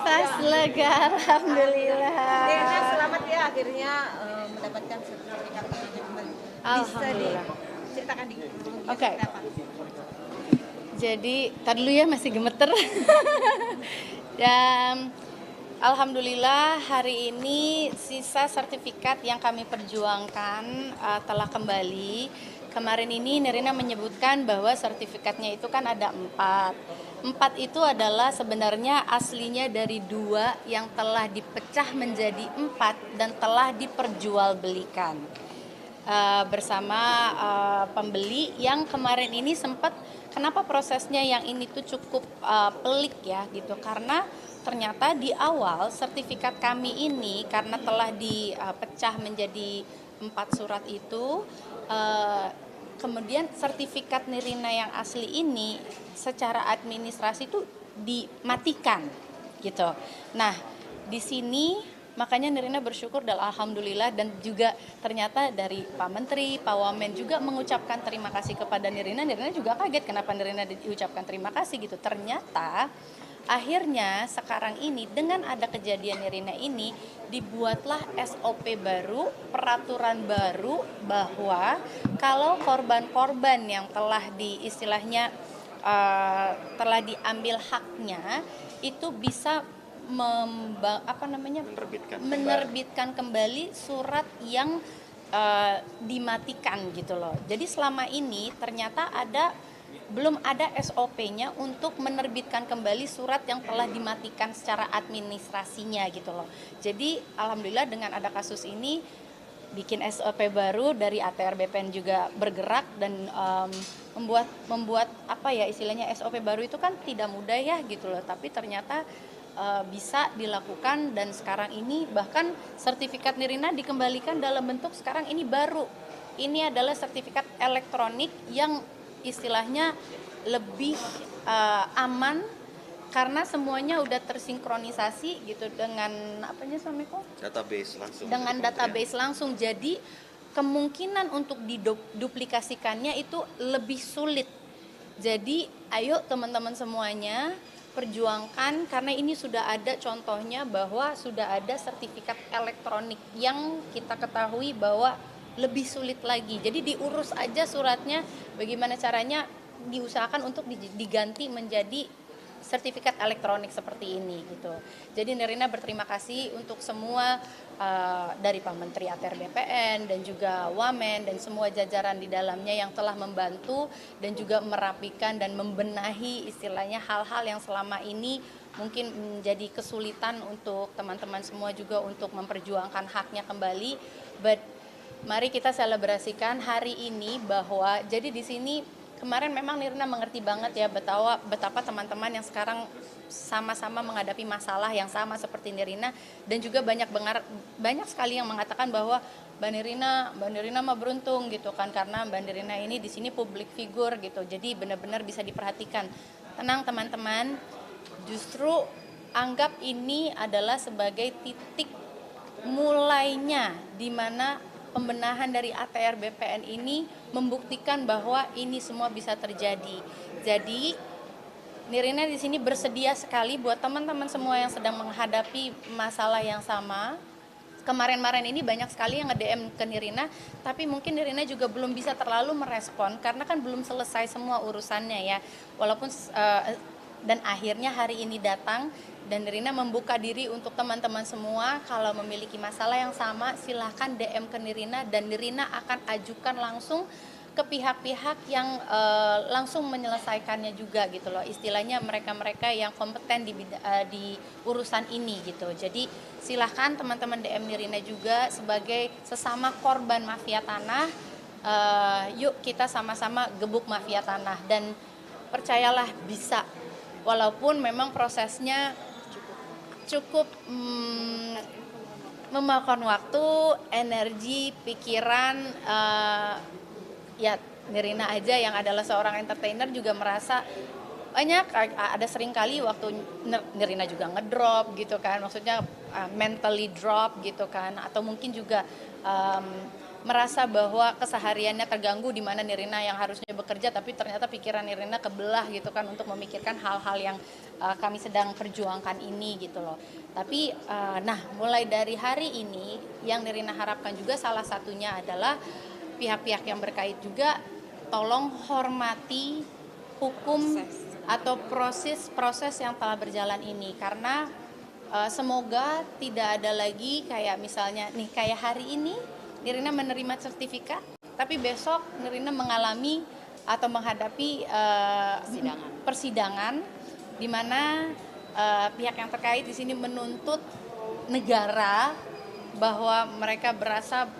Pas lega, Nirina alhamdulillah. selamat ya akhirnya mendapatkan sertifikat kembali. Bisa Alhamdulillah. diceritakan di Oke, seperti apa? jadi tadi dulu ya masih gemeter. Dan alhamdulillah hari ini sisa sertifikat yang kami perjuangkan telah kembali. Kemarin ini Nirina menyebutkan bahwa sertifikatnya itu kan ada 4. 4 itu adalah sebenarnya aslinya dari 2 yang telah dipecah menjadi 4 dan telah diperjualbelikan bersama pembeli yang kemarin ini sempat, kenapa prosesnya yang ini tuh cukup pelik ya gitu, karena ternyata di awal sertifikat kami ini karena telah dipecah menjadi 4 surat itu, kemudian sertifikat Nirina yang asli ini secara administrasi itu dimatikan gitu. Nah, di sini makanya Nirina bersyukur dan alhamdulillah, dan juga ternyata dari Pak Menteri, Pak Wamen juga mengucapkan terima kasih kepada Nirina. Nirina juga kaget kenapa Nirina diucapkan terima kasih gitu. Ternyata akhirnya sekarang ini dengan ada kejadian Nirina ini dibuatlah SOP baru, peraturan baru bahwa kalau korban-korban yang telah istilahnya telah diambil haknya itu bisa menerbitkan kembali surat yang dimatikan gitu loh. Jadi selama ini ternyata belum ada SOP-nya untuk menerbitkan kembali surat yang telah dimatikan secara administrasinya gitu loh. Jadi alhamdulillah dengan ada kasus ini bikin SOP baru dari ATR BPN juga bergerak dan membuat apa ya istilahnya, SOP baru itu kan tidak mudah ya gitu loh, tapi ternyata bisa dilakukan. Dan sekarang ini bahkan sertifikat Nirina dikembalikan dalam bentuk sekarang ini baru. Ini adalah sertifikat elektronik yang istilahnya lebih aman karena semuanya udah tersinkronisasi gitu dengan apanya Assalamualaikum? Database langsung Dengan database langsung. Jadi kemungkinan untuk diduplikasikannya itu lebih sulit. Jadi ayo teman-teman semuanya perjuangkan, karena ini sudah ada contohnya bahwa sudah ada sertifikat elektronik yang kita ketahui bahwa lebih sulit lagi. Jadi diurus aja suratnya, bagaimana caranya diusahakan untuk diganti menjadi sertifikat elektronik seperti ini gitu. Jadi Nirina berterima kasih untuk semua dari Pak Menteri ATR BPN dan juga Wamen dan semua jajaran di dalamnya yang telah membantu dan juga merapikan dan membenahi istilahnya hal-hal yang selama ini mungkin menjadi kesulitan untuk teman-teman semua juga untuk memperjuangkan haknya kembali. But mari kita selebrasikan hari ini bahwa jadi di sini kemarin memang Nirina mengerti banget ya betapa teman-teman yang sekarang sama-sama menghadapi masalah yang sama seperti Nirina, dan juga banyak sekali yang mengatakan bahwa Mbak Nirina mah beruntung gitu kan, karena Mbak Nirina ini di sini public figure gitu. Jadi benar-benar bisa diperhatikan. Tenang teman-teman, justru anggap ini adalah sebagai titik mulainya di mana pembenahan dari ATR BPN ini membuktikan bahwa ini semua bisa terjadi. Jadi Nirina di sini bersedia sekali buat teman-teman semua yang sedang menghadapi masalah yang sama. Kemarin-kemarin ini banyak sekali yang nge-DM ke Nirina, tapi mungkin Nirina juga belum bisa terlalu merespon karena kan belum selesai semua urusannya ya. Walaupun dan akhirnya hari ini datang dan Nirina membuka diri untuk teman-teman semua, kalau memiliki masalah yang sama silahkan DM ke Nirina dan Nirina akan ajukan langsung ke pihak-pihak yang langsung menyelesaikannya juga gitu loh, istilahnya mereka-mereka yang kompeten di urusan ini gitu. Jadi silahkan teman-teman DM Nirina juga sebagai sesama korban mafia tanah. Yuk kita sama-sama gebuk mafia tanah, dan percayalah bisa, walaupun memang prosesnya cukup memakan waktu, energi, pikiran. Ya Nirina aja yang adalah seorang entertainer juga merasa banyak, ada sering kali waktu Nirina juga ngedrop gitu kan, maksudnya mentally drop gitu kan, atau mungkin juga merasa bahwa kesehariannya terganggu, di mana Nirina yang harusnya bekerja tapi ternyata pikiran Nirina kebelah gitu kan untuk memikirkan hal-hal yang kami sedang perjuangkan ini gitu loh. Tapi nah mulai dari hari ini yang Nirina harapkan juga salah satunya adalah pihak-pihak yang berkait juga tolong hormati hukum atau proses yang telah berjalan ini, karena semoga tidak ada lagi kayak misalnya nih kayak hari ini Nirina menerima sertifikat tapi besok Nirina mengalami atau menghadapi persidangan di mana pihak yang terkait di sini menuntut negara bahwa mereka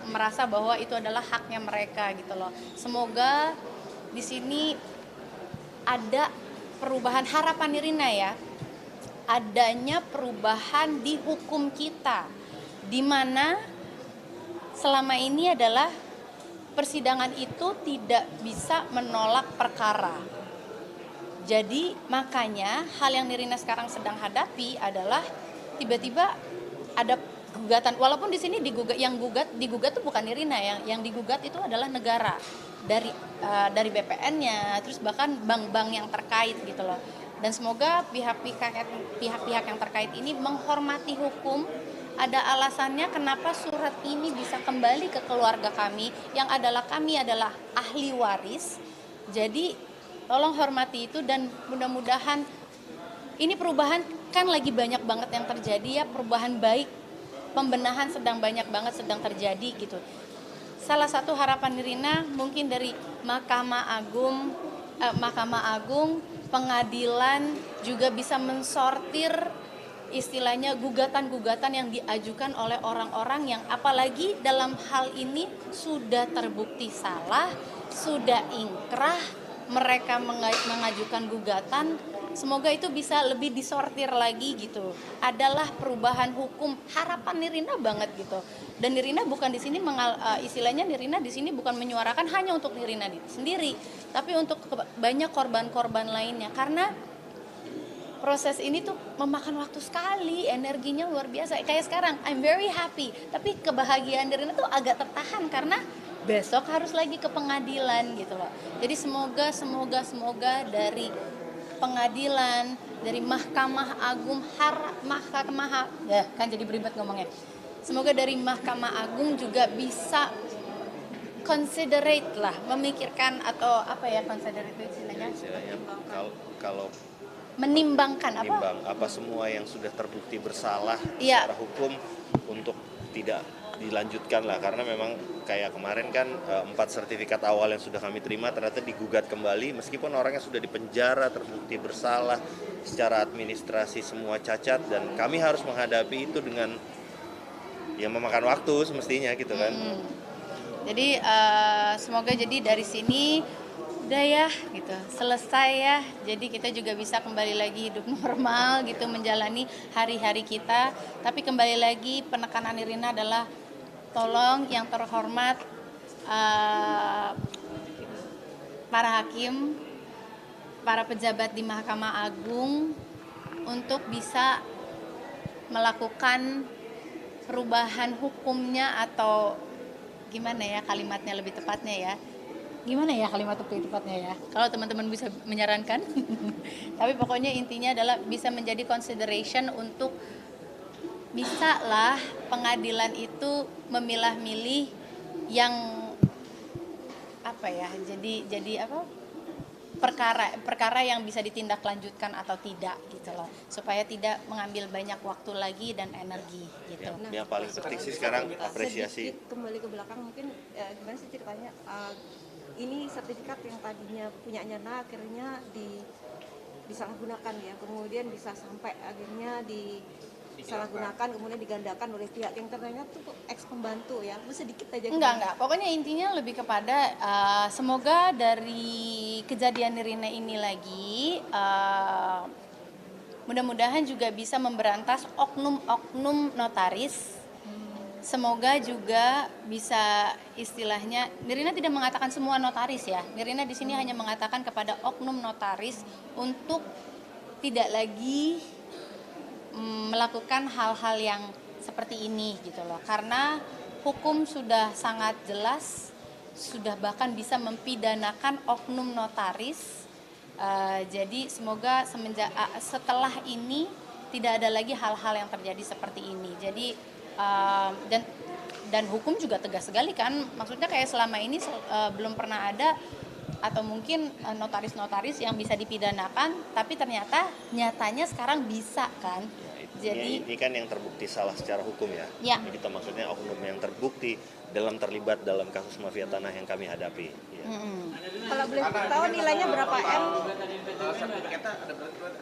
merasa bahwa itu adalah haknya mereka gitu loh. Semoga di sini ada perubahan, harapan Nirina ya, adanya perubahan di hukum kita, di mana selama ini adalah persidangan itu tidak bisa menolak perkara. Jadi makanya hal yang Nirina sekarang sedang hadapi adalah tiba-tiba ada gugatan, walaupun di sini digugat tuh bukan Nirina, yang digugat itu adalah negara dari BPN-nya, terus bahkan bank-bank yang terkait gitu loh. Dan semoga pihak-pihak yang terkait ini menghormati hukum. Ada alasannya kenapa surat ini bisa kembali ke keluarga kami, yang kami adalah ahli waris. Jadi tolong hormati itu, dan mudah-mudahan ini perubahan kan lagi banyak banget yang terjadi ya, perubahan baik, pembenahan sedang terjadi gitu. Salah satu harapan Nirina mungkin dari Mahkamah Agung, pengadilan juga bisa mensortir istilahnya gugatan-gugatan yang diajukan oleh orang-orang yang apalagi dalam hal ini sudah terbukti salah, sudah ingkrah, mereka mengajukan gugatan. Semoga itu bisa lebih disortir lagi gitu. Adalah perubahan hukum, harapan Nirina banget gitu. Dan Nirina bukan di sini istilahnya Nirina di sini bukan menyuarakan hanya untuk Nirina sendiri, tapi untuk banyak korban-korban lainnya, karena proses ini tuh memakan waktu sekali, energinya luar biasa. Kayak sekarang, I'm very happy, tapi kebahagiaan Nirina tuh agak tertahan karena besok harus lagi ke pengadilan gitu loh. Jadi semoga dari pengadilan, dari Mahkamah Agung, kan jadi beribet ngomongnya. Semoga dari Mahkamah Agung juga bisa considerate lah, memikirkan atau apa ya considerate itu istilahnya? Kalau menimbangkan apa semua yang sudah terbukti bersalah ya, secara hukum untuk tidak dilanjutkan lah, karena memang kayak kemarin kan 4 sertifikat awal yang sudah kami terima ternyata digugat kembali meskipun orangnya sudah dipenjara, terbukti bersalah secara administrasi, semua cacat, dan kami harus menghadapi itu dengan yang memakan waktu semestinya gitu kan. Jadi semoga jadi dari sini udah ya gitu, selesai ya, jadi kita juga bisa kembali lagi hidup normal gitu, menjalani hari-hari kita. Tapi kembali lagi penekanan Nirina adalah tolong yang terhormat para hakim, para pejabat di Mahkamah Agung untuk bisa melakukan perubahan hukumnya, atau gimana ya kalimatnya lebih tepatnya ya, kalau teman-teman bisa menyarankan. Tapi pokoknya intinya adalah bisa menjadi consideration untuk bisa lah pengadilan itu memilah-milih yang apa ya, jadi apa, perkara yang bisa ditindaklanjutkan atau tidak gitu loh, supaya tidak mengambil banyak waktu lagi dan energi gitu. Yang paling penting sih sekarang apresiasi. Sedikit kembali ke belakang, mungkin gimana sih ceritanya ini sertifikat yang tadinya punyanya akhirnya disalahgunakan ya, kemudian bisa sampai akhirnya disalahgunakan, kemudian digandakan oleh pihak yang ternyata tuh ex pembantu ya. Sedikit aja. Enggak, pokoknya intinya lebih kepada semoga dari kejadian Nirina ini lagi mudah-mudahan juga bisa memberantas oknum-oknum notaris. Semoga juga bisa istilahnya, Nirina tidak mengatakan semua notaris ya. Nirina di sini hanya mengatakan kepada oknum notaris untuk tidak lagi melakukan hal-hal yang seperti ini gitu loh. Karena hukum sudah sangat jelas, sudah bahkan bisa mempidanakan oknum notaris. Jadi semoga setelah ini tidak ada lagi hal-hal yang terjadi seperti ini. Jadi dan hukum juga tegas sekali kan, maksudnya kayak selama ini belum pernah ada atau mungkin notaris-notaris yang bisa dipidanakan, tapi ternyata nyatanya sekarang bisa kan. Jadi ini kan yang terbukti salah secara hukum ya. Ya. Kita maksudnya oknum yang terbukti terlibat dalam kasus mafia tanah yang kami hadapi. Ya. Kalau boleh tahu nilainya berapa M? Sertifikatnya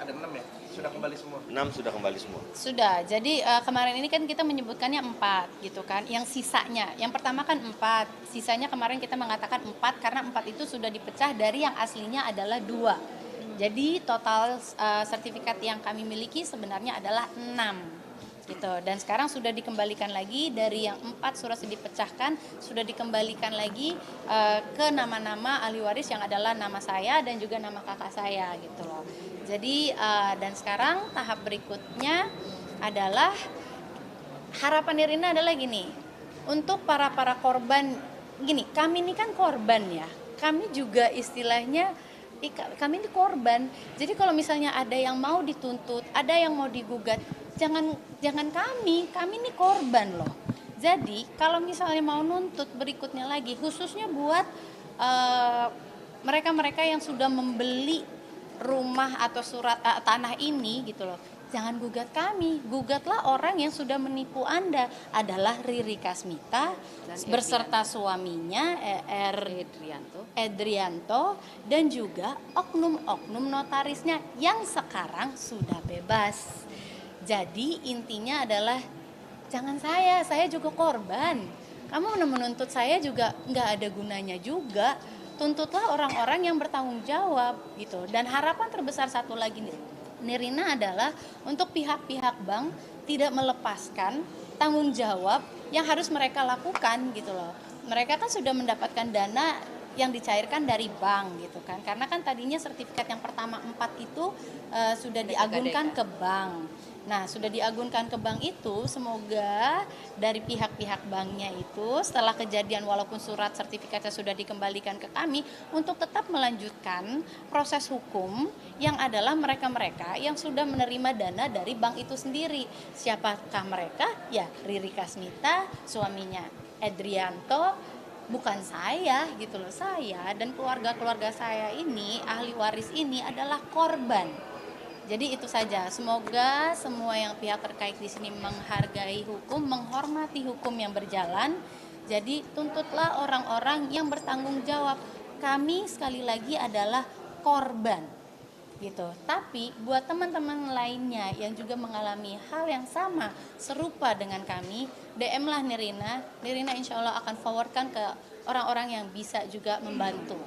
ada 6 ya? Sudah kembali semua? 6 sudah kembali semua. sudah. Jadi kemarin ini kan kita menyebutkannya 4 gitu kan. Yang sisanya, yang pertama kan 4, sisanya kemarin kita mengatakan 4 karena 4 itu sudah dipecah dari yang aslinya adalah 2. Jadi total sertifikat yang kami miliki sebenarnya adalah 6 gitu. Dan sekarang sudah dikembalikan lagi dari yang 4 surat dipecahkan, sudah dikembalikan lagi ke nama-nama ahli waris yang adalah nama saya dan juga nama kakak saya gitu loh. Jadi dan sekarang tahap berikutnya adalah harapan Nirina adalah gini, untuk para korban gini, kami ini kan korban ya, kami juga istilahnya kami ini korban. Jadi kalau misalnya ada yang mau dituntut, ada yang mau digugat, jangan kami ini korban loh. Jadi kalau misalnya mau nuntut berikutnya lagi, khususnya buat mereka-mereka yang sudah membeli rumah atau surat tanah ini gitu loh, jangan gugat kami, gugatlah orang yang sudah menipu Anda, adalah Riri Kasmita beserta suaminya Edrianto dan juga oknum-oknum notarisnya yang sekarang sudah bebas. Jadi intinya adalah jangan saya juga korban. Kamu menuntut saya juga nggak ada gunanya juga. Tuntutlah orang-orang yang bertanggung jawab gitu. Dan harapan terbesar satu lagi nih, Nirina adalah untuk pihak-pihak bank tidak melepaskan tanggung jawab yang harus mereka lakukan gitu loh. Mereka kan sudah mendapatkan dana yang dicairkan dari bank gitu kan, karena kan tadinya sertifikat yang pertama 4 itu sudah diagunkan ke bank. Nah sudah diagunkan ke bank itu, semoga dari pihak-pihak banknya itu setelah kejadian walaupun surat sertifikatnya sudah dikembalikan ke kami, untuk tetap melanjutkan proses hukum yang adalah mereka-mereka yang sudah menerima dana dari bank itu sendiri. Siapakah mereka? Ya Riri Kasmita, suaminya Edrianto, bukan saya gitu loh. Saya dan keluarga saya ini, ahli waris ini adalah korban. Jadi itu saja. Semoga semua yang pihak terkait di sini menghargai hukum, menghormati hukum yang berjalan. Jadi tuntutlah orang-orang yang bertanggung jawab. Kami sekali lagi adalah korban gitu. Tapi buat teman-teman lainnya yang juga mengalami hal yang sama serupa dengan kami, DM lah Nirina insya Allah akan forwardkan ke orang-orang yang bisa juga membantu.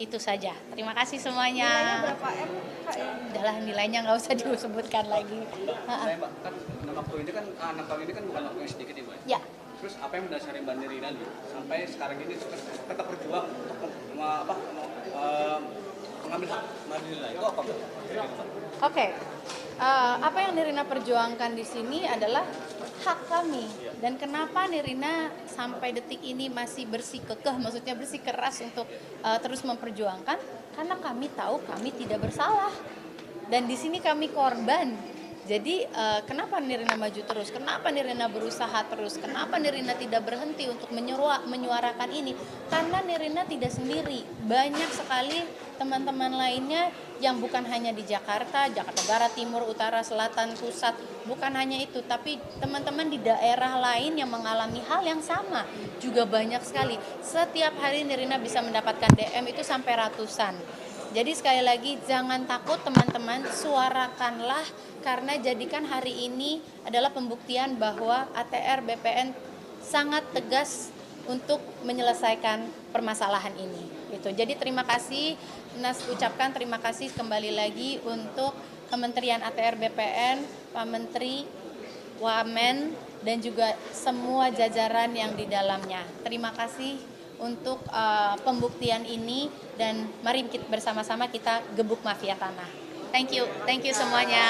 Itu saja. Terima kasih semuanya. Nilainya berapa M? Kak, ya? Udahlah, nilainya nggak usah disebutkan lagi. Mbak, kan 6 tahun ini kan bukan waktu yang sedikit ya Mbak? Ya. Terus apa yang mendasari Mbak Nirina nih sampai sekarang ini tetap berjuang untuk mengambil hak Mbak Nirina itu apa Mbak? Oke. Apa yang Nirina perjuangkan di sini adalah hak kami. Dan kenapa Nirina sampai detik ini masih bersikeras, maksudnya bersikeras untuk terus memperjuangkan? Karena kami tahu kami tidak bersalah. Dan di sini kami korban. Jadi kenapa Nirina maju terus? Kenapa Nirina berusaha terus? Kenapa Nirina tidak berhenti untuk menyuarakan ini? Karena Nirina tidak sendiri. Banyak sekali teman-teman lainnya yang bukan hanya di Jakarta Barat, Timur, Utara, Selatan, Pusat. Bukan hanya itu, tapi teman-teman di daerah lain yang mengalami hal yang sama juga banyak sekali. Setiap hari Nirina bisa mendapatkan DM itu sampai ratusan. Jadi sekali lagi jangan takut teman-teman, suarakanlah, karena jadikan hari ini adalah pembuktian bahwa ATR BPN sangat tegas untuk menyelesaikan permasalahan ini. Gitu. Jadi terima kasih, Nas ucapkan terima kasih kembali lagi untuk Kementerian ATR BPN, Pak Menteri, Wamen, dan juga semua jajaran yang di dalamnya. Terima kasih untuk pembuktian ini, dan mari bersama-sama kita gebuk mafia tanah. Thank you semuanya.